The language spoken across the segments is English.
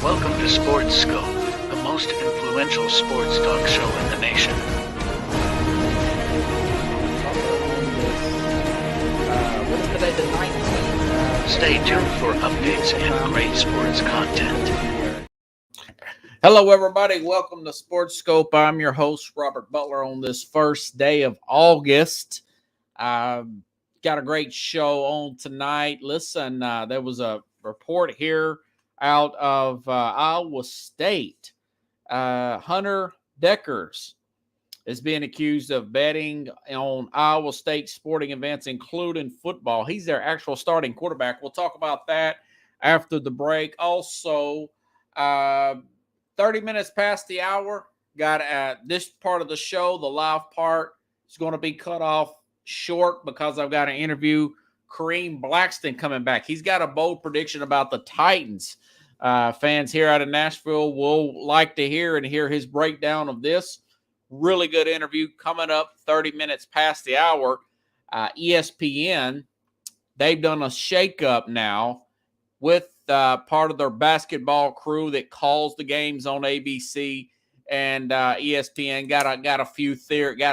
Welcome to Sports Scope, the most influential sports talk show in the nation. What is today, the 19th? Stay tuned for updates and great sports content. Hello, everybody. Welcome to Sports Scope. I'm your host, Robert Butler, on this first day of August. Got a great show on tonight. Listen, there was a report here out of Iowa State. Hunter Dekkers is being accused of betting on Iowa State sporting events, including football. He's their actual starting quarterback. We'll talk about that after the break. Also, 30 minutes past the hour, got this part of the show, the live part, is going to be cut off short because I've got to interview Kareem Blackston coming back. He's got a bold prediction about the Titans. Fans here out of Nashville will like to hear his breakdown of this. Really good interview coming up 30 minutes past the hour. ESPN, they've done a shakeup now with part of their basketball crew that calls the games on ABC, and ESPN got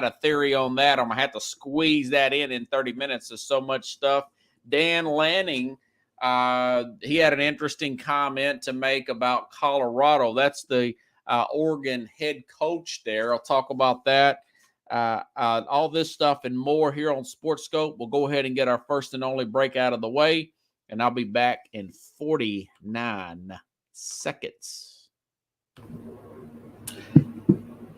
a theory on that. I'm gonna have to squeeze that in 30 minutes. There's so much stuff. Dan Lanning, he had an interesting comment to make about Colorado. That's the Oregon head coach there. I'll talk about that. All this stuff and more here on Sports Scope. We'll go ahead and get our first and only break out of the way, and I'll be back in 49 seconds.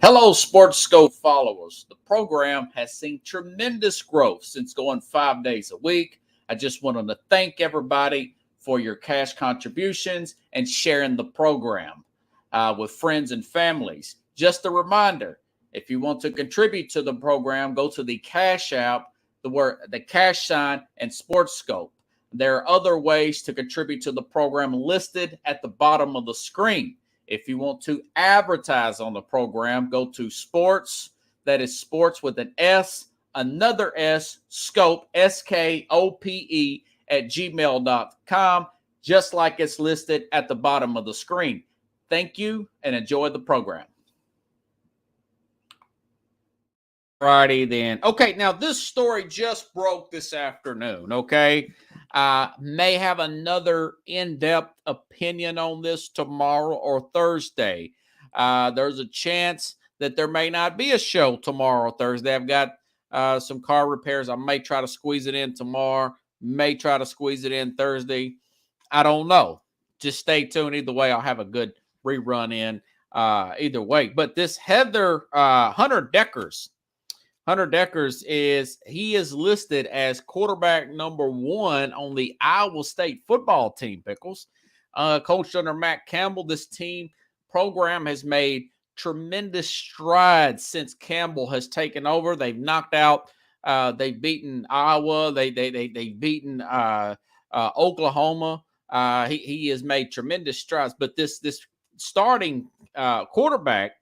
Hello, Sports Scope followers. The program has seen tremendous growth since going 5 days a week. I just wanted to thank everybody for your cash contributions and sharing the program with friends and families. Just a reminder, if you want to contribute to the program, go to the Cash App, the cash sign, and Sports Scope. There are other ways to contribute to the program listed at the bottom of the screen. If you want to advertise on the program, go to sports, that is sports with an S, another S, scope, SKOPE, at gmail.com, just like it's listed at the bottom of the screen. Thank you and enjoy the program. Alrighty then. Okay, now this story just broke this afternoon, okay? May have another in-depth opinion on this tomorrow or Thursday. There's a chance that there may not be a show tomorrow or Thursday. I've got some car repairs. I may try to squeeze it in tomorrow, may try to squeeze it in Thursday. I don't know. Just stay tuned. Either way, I'll have a good rerun in either way. But this Hunter Dekkers is listed as quarterback number 1 on the Iowa State football team, Pickles. Coached under Matt Campbell, this team program has made tremendous strides since Campbell has taken over. They've knocked out, they've beaten Iowa, they've beaten Oklahoma. He has made tremendous strides, but this starting quarterback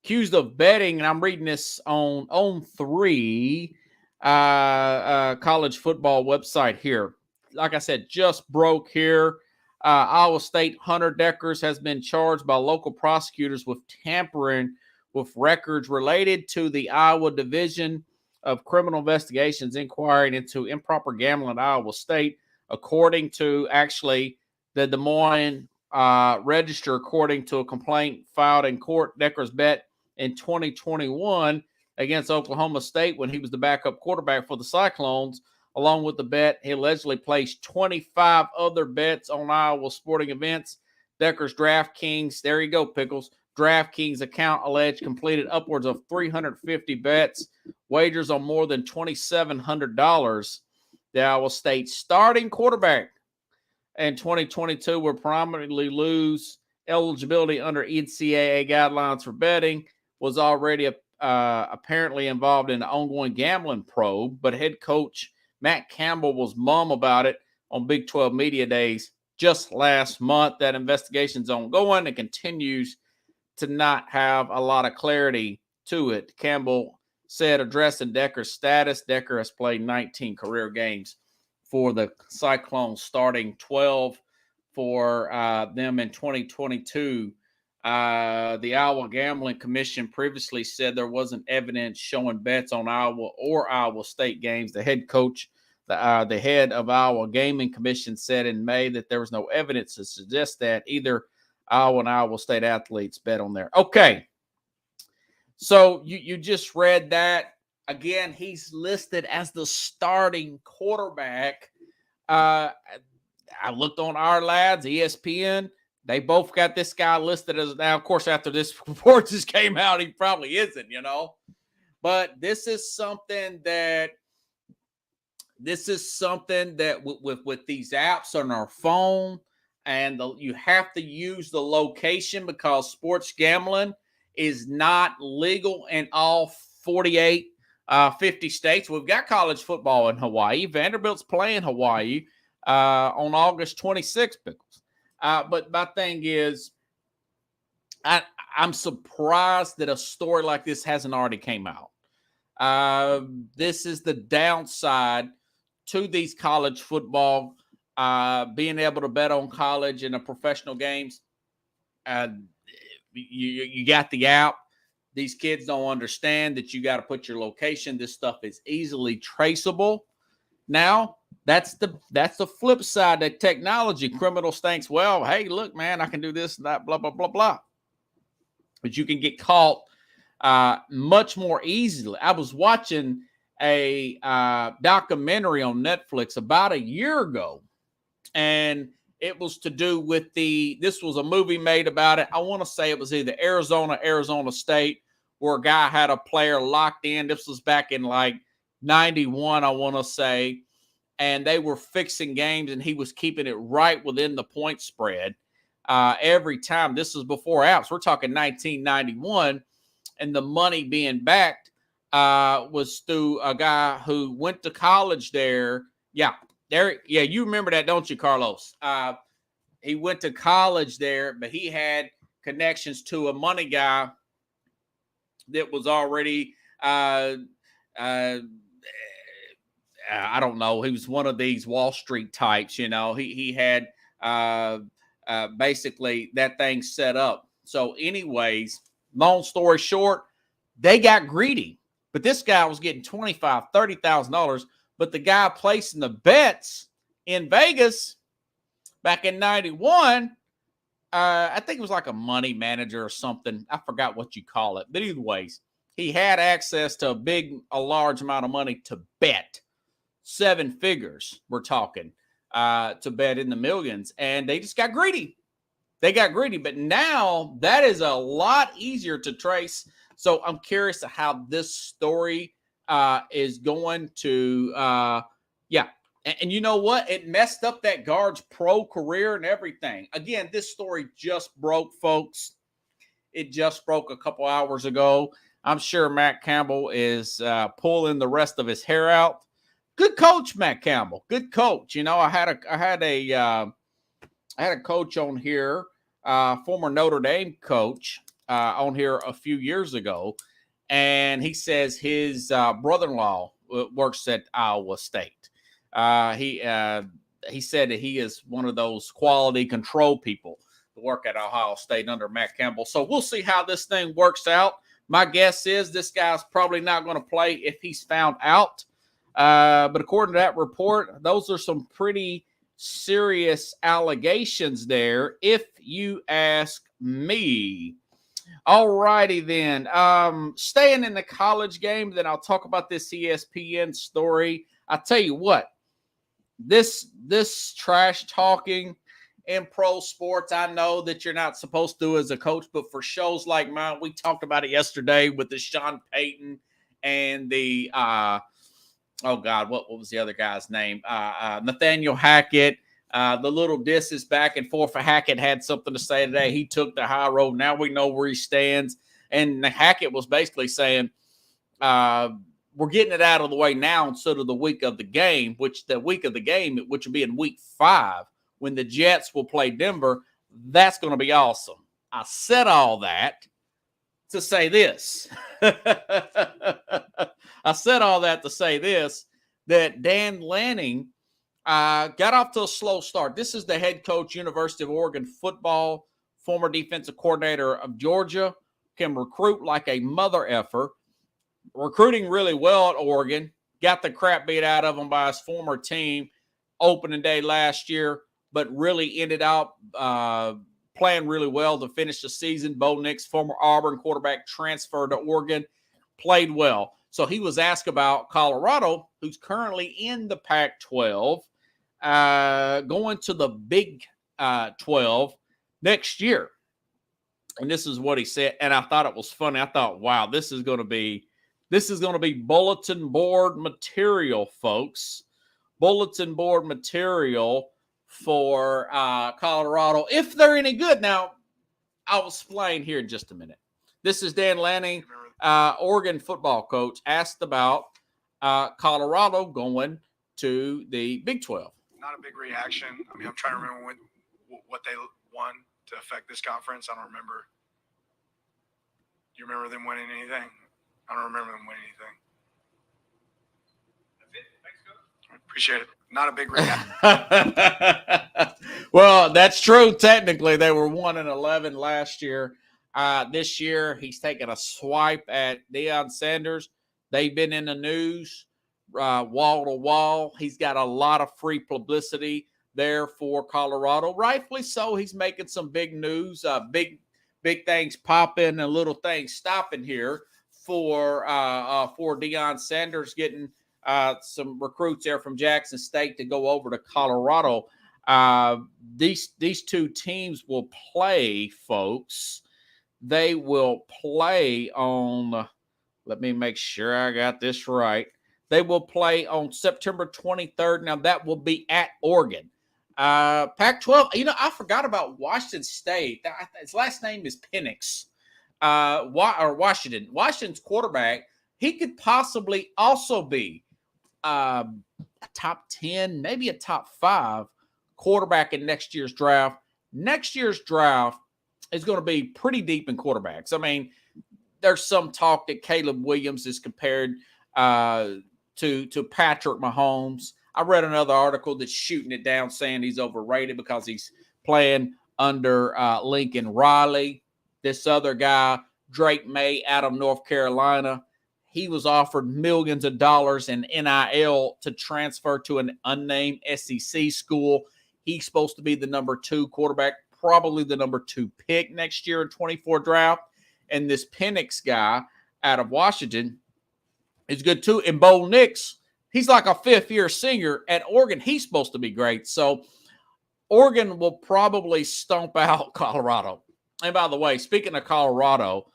accused of betting, and I'm reading this on 3 college football website here. Like I said, just broke here. Iowa State Hunter Dekkers has been charged by local prosecutors with tampering with records related to the Iowa Division of Criminal Investigations inquiring into improper gambling at Iowa State, according to actually the Des Moines Register. According to a complaint filed in court, Dekkers bet in 2021 against Oklahoma State when he was the backup quarterback for the Cyclones. Along with the bet, he allegedly placed 25 other bets on Iowa sporting events. Dekkers' DraftKings, there you go, Pickles, DraftKings account alleged completed upwards of 350 bets, wagers on more than $2,700. The Iowa State starting quarterback in 2022 will prominently lose eligibility under NCAA guidelines for betting, was already apparently involved in an ongoing gambling probe, but head coach Matt Campbell was mum about it on Big 12 Media Days just last month. That investigation's ongoing and continues to not have a lot of clarity to it. Campbell said, addressing Dekkers' status, Dekkers has played 19 career games for the Cyclones, starting 12 for them in 2022. The Iowa Gambling Commission previously said there wasn't evidence showing bets on Iowa or Iowa State games. The head coach, the head of Iowa Gaming Commission, said in May that there was no evidence to suggest that either Iowa and Iowa State athletes bet on there. Okay, so you just read that. Again, he's listed as the starting quarterback. I looked on Our Lads, ESPN. They both got this guy listed as, now, of course, after this report just came out, he probably isn't, But this is something that with these apps on our phone, and you have to use the location because sports gambling is not legal in all 48 50 states. We've got college football in Hawaii. Vanderbilt's playing Hawaii on August 26th, Pickles. But my thing is, I'm surprised that a story like this hasn't already came out. This is the downside to these college football, being able to bet on college and the professional games. You got the app. These kids don't understand that you got to put your location. This stuff is easily traceable. Now, that's the flip side of technology. Criminals thinks, well, hey, look, man, I can do this, that, blah, blah, blah, blah. But you can get caught much more easily. I was watching a documentary on Netflix about a year ago, and it was to do with this was a movie made about it. I want to say it was either Arizona State, where a guy had a player locked in. This was back in like 91, I want to say. And they were fixing games, and he was keeping it right within the point spread every time. This was before apps. We're talking 1991. And the money being backed was through a guy who went to college there. Yeah, you remember that, don't you, Carlos? He went to college there, but he had connections to a money guy that was already, I don't know, he was one of these Wall Street types, He had basically that thing set up. So anyways, long story short, they got greedy. But this guy was getting $25,000, $30,000. But the guy placing the bets in Vegas back in 91, I think it was like a money manager or something. I forgot what you call it. But anyways, he had access to a large amount of money to bet. 7 figures, we're talking, to bet in the millions. And they just got greedy. But now that is a lot easier to trace. So I'm curious to how this story is going to, And you know what? It messed up that guard's pro career and everything. Again, this story just broke, folks. It just broke a couple hours ago. I'm sure Matt Campbell is pulling the rest of his hair out. Good coach, Matt Campbell. Good coach. I had a coach on here, former Notre Dame coach, on here a few years ago, and he says his brother-in-law works at Iowa State. He said that he is one of those quality control people to work at Ohio State under Matt Campbell. So we'll see how this thing works out. My guess is this guy's probably not going to play if he's found out. But according to that report, those are some pretty serious allegations there, if you ask me. All righty then. Staying in the college game, then I'll talk about this ESPN story. I tell you what, this trash talking in pro sports, I know that you're not supposed to as a coach, but for shows like mine, we talked about it yesterday with the Sean Payton and the what was the other guy's name? Nathaniel Hackett. The little disses back and forth. Hackett had something to say today. He took the high road. Now we know where he stands. And Hackett was basically saying, we're getting it out of the way now instead of the week of the game, which would be in week 5 when the Jets will play Denver. That's going to be awesome. I said all that to say this. I said all that to say this, that Dan Lanning got off to a slow start. This is the head coach, University of Oregon football, former defensive coordinator of Georgia, can recruit like a mother effer. Recruiting really well at Oregon. Got the crap beat out of him by his former team opening day last year, but really ended up playing really well to finish the season. Bo Nix, former Auburn quarterback, transferred to Oregon, played well. So he was asked about Colorado, who's currently in the Pac-12, going to the Big 12 next year. And this is what he said. And I thought it was funny. I thought, wow, this is going to be bulletin board material, folks. Bulletin board material for Colorado, if they're any good. Now, I'll explain here in just a minute. This is Dan Lanning, Oregon football coach, asked about Colorado going to the Big 12. Not a big reaction. I mean, I'm trying to remember what they won to affect this conference. I don't remember. Do you remember them winning anything? I don't remember them winning anything. That's it. Thanks, Coach. Appreciate it. Not a big reaction. Well, that's true. Technically, they were 1-11 last year. This year, he's taking a swipe at Deion Sanders. They've been in the news wall to wall. He's got a lot of free publicity there for Colorado. Rightfully so. He's making some big news, big things popping and little things stopping here for Deion Sanders getting some recruits there from Jackson State to go over to Colorado. These two teams will play, folks. They will play on, let me make sure I got this right. They will play on September 23rd. Now, that will be at Oregon. Pac-12, I forgot about Washington State. His last name is Penix. Washington. Washington's quarterback, he could possibly also be a top 10, maybe a top 5 quarterback in next year's draft. Next year's draft is going to be pretty deep in quarterbacks. I mean, there's some talk that Caleb Williams is compared to Patrick Mahomes. I read another article that's shooting it down, saying he's overrated because he's playing under Lincoln Riley. This other guy, Drake May, out of North Carolina, he was offered millions of dollars in NIL to transfer to an unnamed SEC school. He's supposed to be the number 2 quarterback, probably the number 2 pick next year in 24 draft. And this Penix guy out of Washington is good too. And Bo Nix, he's like a 5th-year senior at Oregon. He's supposed to be great. So Oregon will probably stomp out Colorado. And by the way, speaking of Colorado,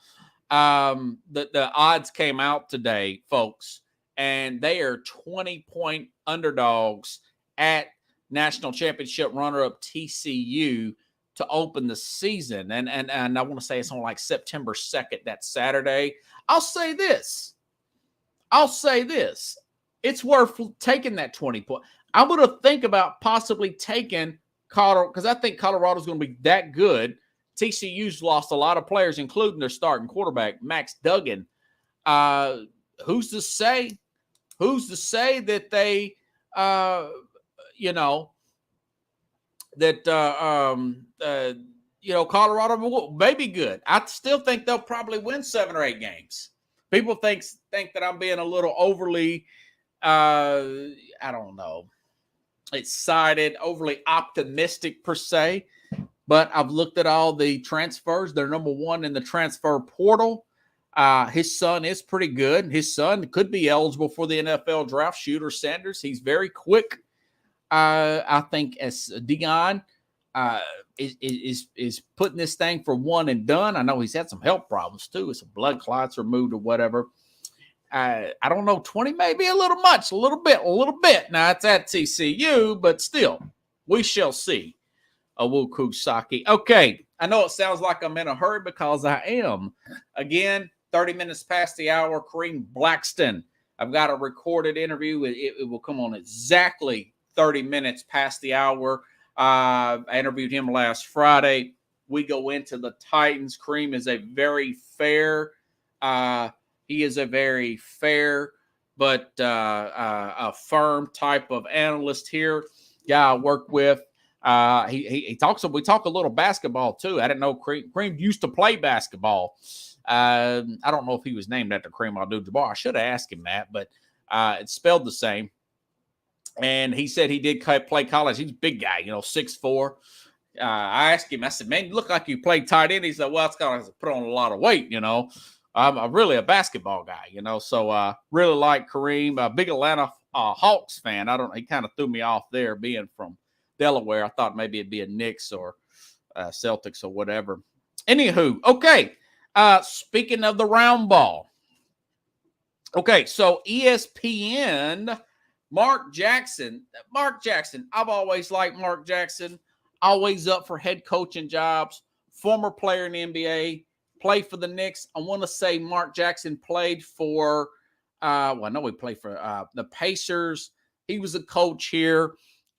the odds came out today, folks, and they are 20-point underdogs at national championship runner-up TCU to open the season. And I want to say it's on like September 2nd, that Saturday. I'll say this. It's worth taking that 20 point. I'm going to think about possibly taking Colorado because I think Colorado's going to be that good. TCU's lost a lot of players, including their starting quarterback, Max Duggan. Who's to say that they, Colorado may be good. I still think they'll probably win 7 or 8 games. People think that I'm being a little overly, I don't know, excited, overly optimistic per se. But I've looked at all the transfers. They're number 1 in the transfer portal. His son is pretty good. His son could be eligible for the NFL draft. Shooter Sanders. He's very quick. I think as Deion is putting this thing for one and done. I know he's had some health problems too. Some blood clots removed or whatever. I don't know. 20 may be a little much. A little bit. Now it's at TCU, but still, we shall see. Awuku Saki. Okay, I know it sounds like I'm in a hurry because I am. Again, 30 minutes past the hour, Kareem Blackston. I've got a recorded interview. It will come on exactly 30 minutes past the hour. I interviewed him last Friday. We go into the Titans. Kareem is a very fair but a firm type of analyst here. guy I work with. He talks. We talk a little basketball too. I didn't know Kareem used to play basketball. I don't know if he was named after Kareem Abdul-Jabbar. I should have asked him that, but it's spelled the same. And he said he did play college. He's a big guy, 6'4". I asked him, I said, man, you look like you played tight end. He said, well, it's kind of put on a lot of weight, I'm really a basketball guy, So really like Kareem, a big Atlanta Hawks fan. He kind of threw me off there being from Delaware. I thought maybe it'd be a Knicks or Celtics or whatever. Anywho, okay. Speaking of the round ball. Okay, so ESPN, Mark Jackson. I've always liked Mark Jackson. Always up for head coaching jobs. Former player in the NBA. Played for the Knicks. I want to say Mark Jackson played for, I know he played for the Pacers. He was a coach here.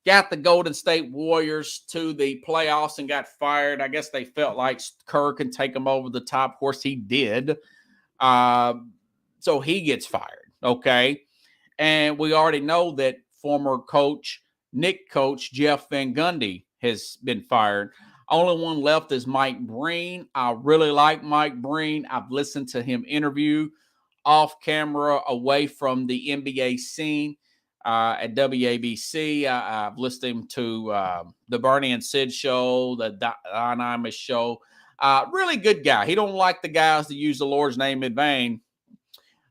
Got the Golden State Warriors to the playoffs and got fired. I guess they felt like Kerr can take them over the top. Of course, he did. So he gets fired, okay? And we already know that former Knicks coach Jeff Van Gundy has been fired. Only one left is Mike Breen. I really like Mike Breen. I've listened to him interview off camera, away from the NBA scene at WABC. I've listened to the Bernie and Sid show, the Don Imus show. Really good guy. He don't like the guys that use the Lord's name in vain.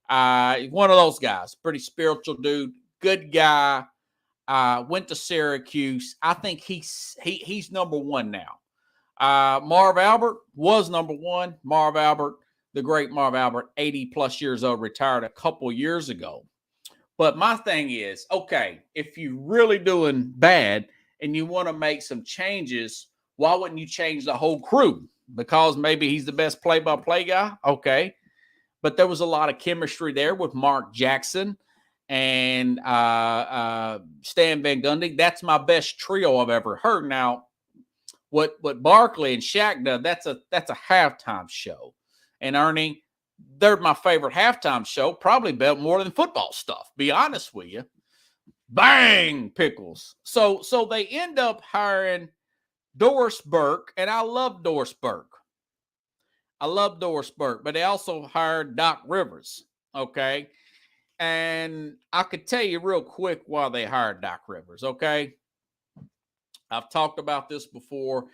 One of those guys. Pretty spiritual dude. Good guy. Went to Syracuse. I think he's number one now. Marv Albert was number one. Marv Albert, the great Marv Albert, 80-plus years old, retired a couple years ago. But my thing is, okay, if you're really doing bad and you want to make some changes, why wouldn't you change the whole crew? Because maybe he's the best play-by-play guy? Okay. But there was a lot of chemistry there with Mark Jackson and Stan Van Gundy. That's my best trio I've ever heard. Now, what Barkley and Shaq done, that's a halftime show. And Ernie, they're my favorite halftime show, probably about more than football stuff, be honest with you. Bang, pickles. So they end up hiring Doris Burke, and I love Doris Burke. But they also hired Doc Rivers, okay? And I could tell you real quick why they hired Doc Rivers, okay? I've talked about this before.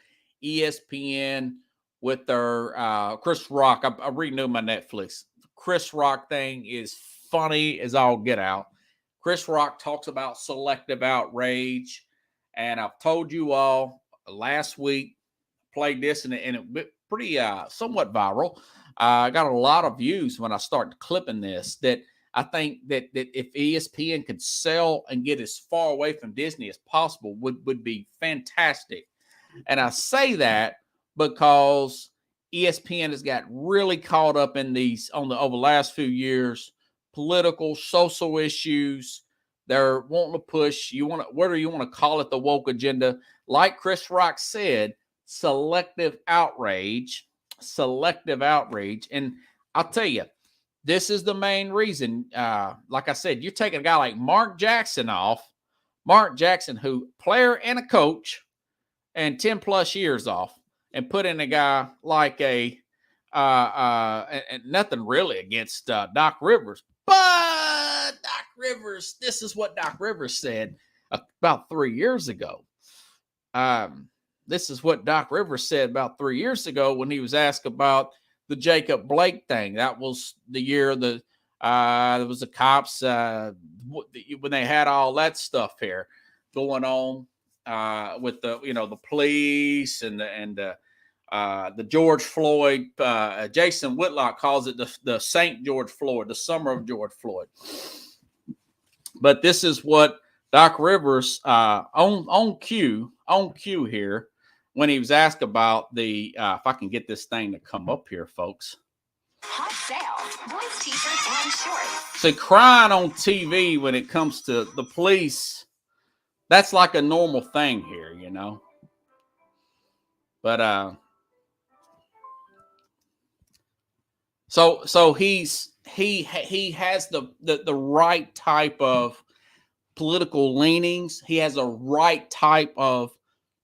ESPN with their Chris Rock. I renewed my Netflix. Chris Rock thing is funny as all get out. Chris Rock talks about selective outrage. And I've told you all last week, played this and it pretty somewhat viral. I got a lot of views when I started clipping this, that I think that if ESPN could sell and get as far away from Disney as possible would be fantastic. And I say that because ESPN has got really caught up in these over the last few years, political, social issues. They're wanting to push, whether you want to call it the woke agenda, like Chris Rock said, selective outrage. And I'll tell you, this is the main reason. Like I said, you're taking a guy like Mark Jackson off. Mark Jackson, who player and a coach, and 10 plus years off, and put in a guy like and nothing really against Doc Rivers, but Doc Rivers, this is what Doc Rivers said about 3 years ago. This is what Doc Rivers said about 3 years ago when he was asked about the Jacob Blake thing. That was the year there was the cops when they had all that stuff here going on with the police and the George Floyd. Jason Whitlock calls it the St. George Floyd, the summer of George Floyd. But this is what Doc Rivers on cue here, when he was asked about the if I can get this thing to come up here, folks. Hot sale, boys t-shirts and shorts. See, crying on TV when it comes to the police, that's like a normal thing here, But so he has the right type of political leanings. He has a right type of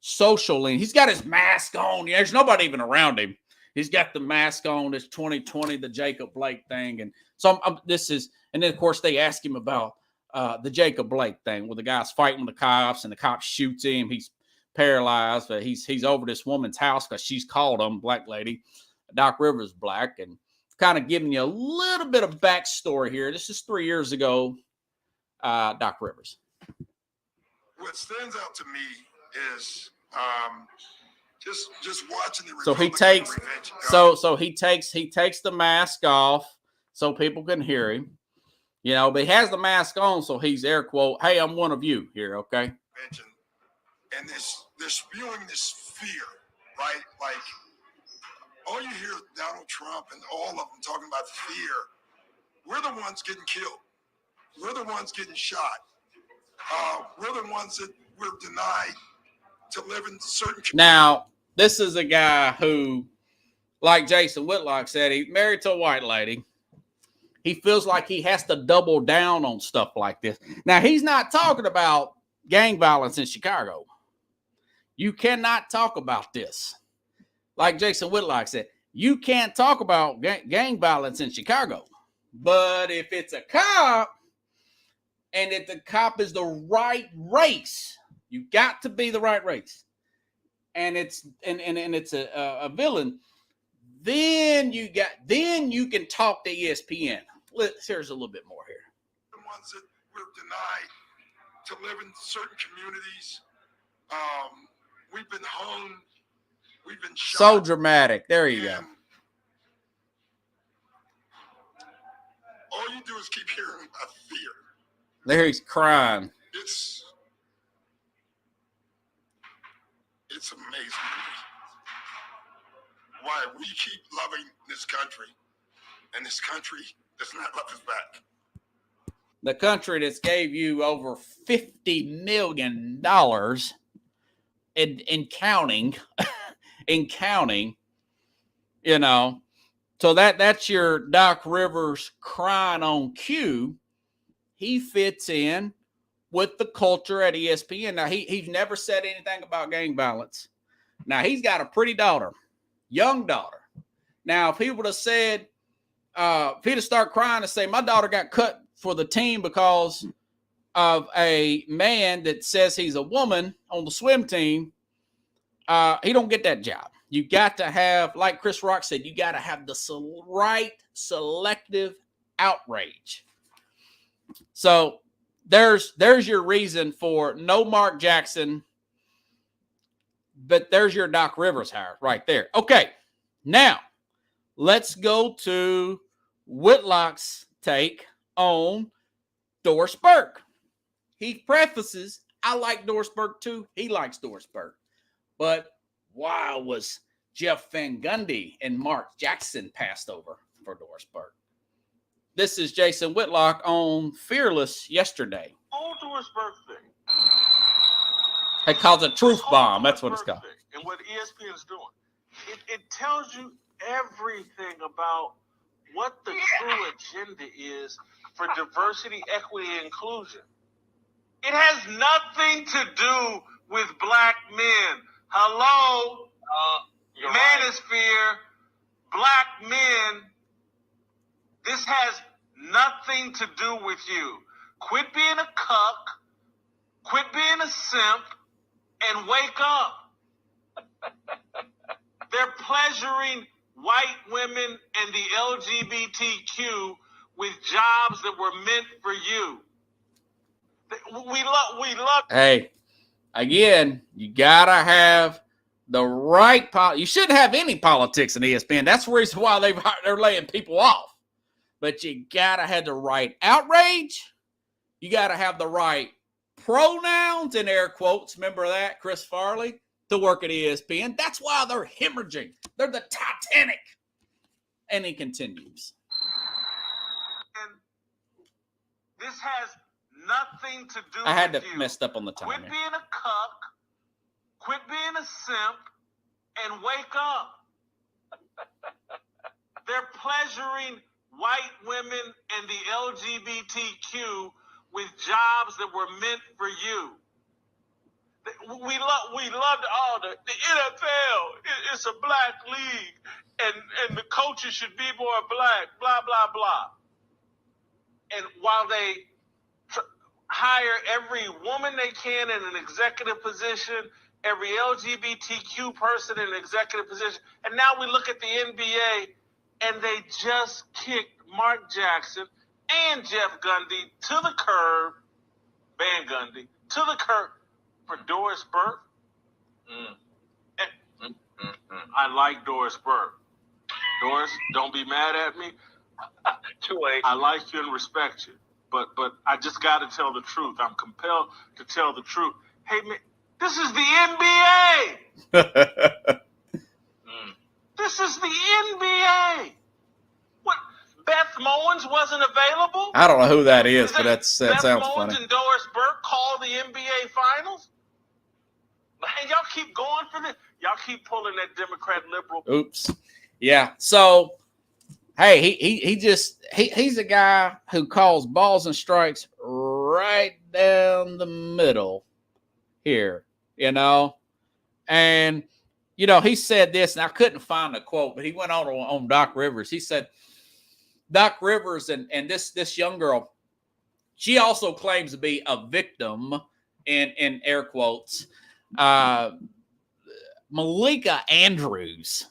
social leaning. He's got his mask on. There's nobody even around him. He's got the mask on. It's 2020, the Jacob Blake thing. And so and then of course they ask him about the Jacob Blake thing where the guy's fighting with the cops and the cop shoots him. He's paralyzed, but he's over this woman's house because she's called him, black lady. Doc Rivers black, and kind of giving you a little bit of backstory here. This is 3 years ago, Doc Rivers. What stands out to me is just watching the So he takes the mask off so people can hear him, but he has the mask on, so he's air quote, "Hey, I'm one of you here, okay?" And they're spewing this fear, right? Like all you hear is Donald Trump and all of them talking about fear. We're the ones getting killed. We're the ones getting shot. We're the ones that we're denied to live in certain communities. Now, this is a guy who, like Jason Whitlock said, he's married to a white lady. He feels like he has to double down on stuff like this. Now, he's not talking about gang violence in Chicago. You cannot talk about this. Like Jason Whitlock said, you can't talk about gang violence in Chicago. But if it's a cop, and if the cop is the right race, you got to be the right race, and it's a villain, then you can talk to ESPN. Here's a little bit more here. The ones that we're denied to live in certain communities. We've been hung. We've been shot. So dramatic. There you go. All you do is keep hearing about fear. There he's crying. It's amazing to me why we keep loving this country, and this country does not love us back. The country that's gave you over $50 million in counting, So that's your Doc Rivers crying on cue. He fits in with the culture at ESPN. Now, he's never said anything about gang violence. Now, he's got a pretty daughter, young daughter. Now, if he would have said, if he'd have started crying and say, my daughter got cut for the team because of a man that says he's a woman on the swim team, he don't get that job. You got to have, like Chris Rock said, you got to have the right selective outrage. So there's your reason for no Mark Jackson, but there's your Doc Rivers hire right there. Okay, now let's go to Whitlock's take on Doris Burke. He prefaces, I like Doris Burke too. He likes Doris Burke. But why was Jeff Van Gundy and Mark Jackson passed over for Doris Burke? This is Jason Whitlock on Fearless yesterday. Whole Doris Burke thing. They call it a truth bomb. That's what it's called. And what ESPN is doing, it tells you everything about what the true agenda is for diversity, equity, and inclusion. It has nothing to do with black men. Hello, manosphere, black men. This has nothing to do with you. Quit being a cuck, quit being a simp, and wake up. They're pleasuring white women and the LGBTQ with jobs that were meant for you. We love. Hey, again, you gotta have the right. You shouldn't have any politics in ESPN. That's the reason why they're laying people off. But you gotta have the right outrage. You gotta have the right pronouns in air quotes. Remember that, Chris Farley, to work at ESPN. That's why they're hemorrhaging. They're the Titanic. And he continues. And this has nothing to do with you. I had to messed up on the time. Quit being a cuck, quit being a simp, and wake up. They're pleasuring white women and the LGBTQ with jobs that were meant for you. We loved the NFL. It's a black league, and the coaches should be more black. Blah blah blah. And while they hire every woman they can in an executive position, every LGBTQ person in an executive position, and now we look at the NBA, and they just kicked Mark Jackson and Jeff Gundy to the curb, Van Gundy, to the curb for Doris Burke. I like Doris Burke. Doris, don't be mad at me. Too late. I like you and respect you, but I just got to tell the truth. I'm compelled to tell the truth. Hey, man, this is the NBA. This is the NBA. What? Beth Mowins wasn't available? I don't know who that is, but that sounds Beth Mowins funny. and Doris Burke called the NBA Finals? And y'all keep going for this. Y'all keep pulling that Democrat liberal. Oops. Yeah. So, hey, he's a guy who calls balls and strikes right down the middle here, you know. And, you know, he said this, and I couldn't find the quote, but he went on Doc Rivers. He said, Doc Rivers and this young girl, she also claims to be a victim, in air quotes. Malika Andrews,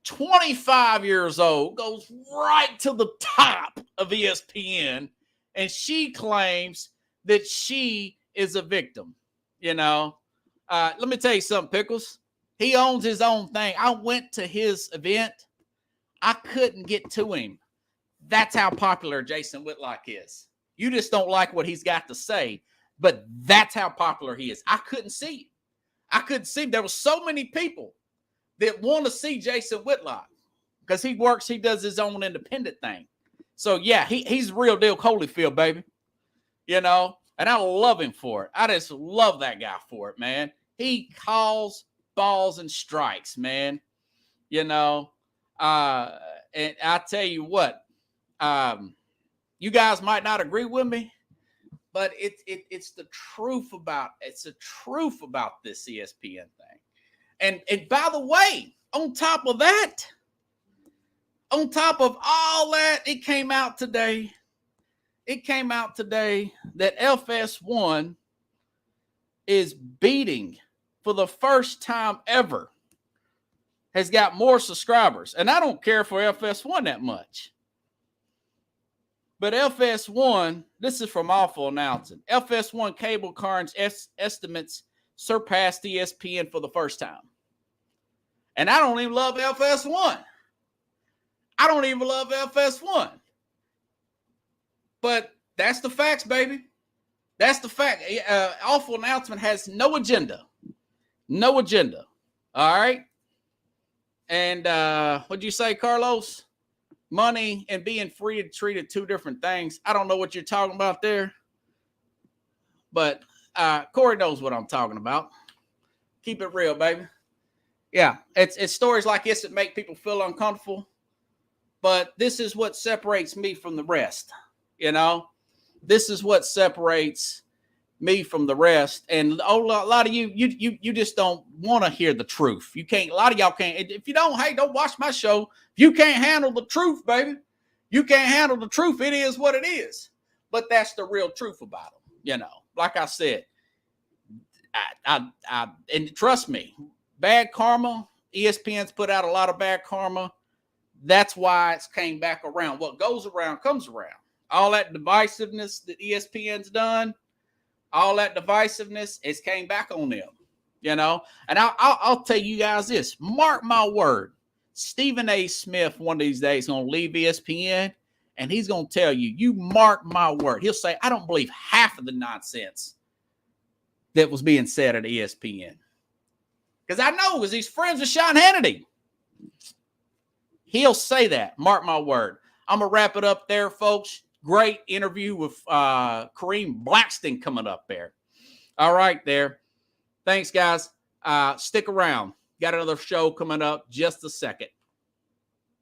25 years old, goes right to the top of ESPN, and she claims that she is a victim. You know, let me tell you something, Pickles. He owns his own thing. I went to his event. I couldn't get to him. That's how popular Jason Whitlock is. You just don't like what he's got to say, but that's how popular he is. I couldn't see him. I couldn't see him. There were so many people that want to see Jason Whitlock because he does his own independent thing. So, yeah, he's real deal Holyfield, baby. You know, and I love him for it. I just love that guy for it, man. He calls balls and strikes, man. You know, and I tell you what, you guys might not agree with me, but it's the truth about this ESPN thing. And by the way, on top of all that, it came out today that FS1 is beating, for the first time ever, has got more subscribers. And I don't care for FS1 that much. But FS1, this is from Awful Announcing. FS1 cable cards estimates surpassed ESPN for the first time. And I don't even love FS1. I don't even love FS1. But that's the facts, baby. That's the fact. Awful Announcement has no agenda. No agenda. All right? And what'd you say, Carlos? Money and being free to treat it two different things. I don't know what you're talking about there. But Corey knows what I'm talking about. Keep it real, baby. Yeah, it's stories like this that make people feel uncomfortable. But this is what separates me from the rest. You know, this is what separates me from the rest. And a lot of you just don't want to hear the truth. You can't. A lot of y'all can't. If you don't, hey, don't watch my show. If you can't handle the truth, baby, you can't handle the truth. It is what it is. But that's the real truth about them. You know, like I said, and trust me, bad karma. ESPN's put out a lot of bad karma. That's why it's came back around. What goes around comes around. All that divisiveness that ESPN's done, all that divisiveness, it's came back on them, you know. And I'll tell you guys this: mark my word, Stephen A. Smith one of these days going to leave ESPN, and he's going to tell you, you mark my word. He'll say, I don't believe half of the nonsense that was being said at ESPN. Because I know, because he's friends with Sean Hannity. He'll say that. Mark my word. I'm going to wrap it up there, folks. Great interview with Kareem Blackston coming up there. All right, there. Thanks, guys. Stick around. Got another show coming up just a second.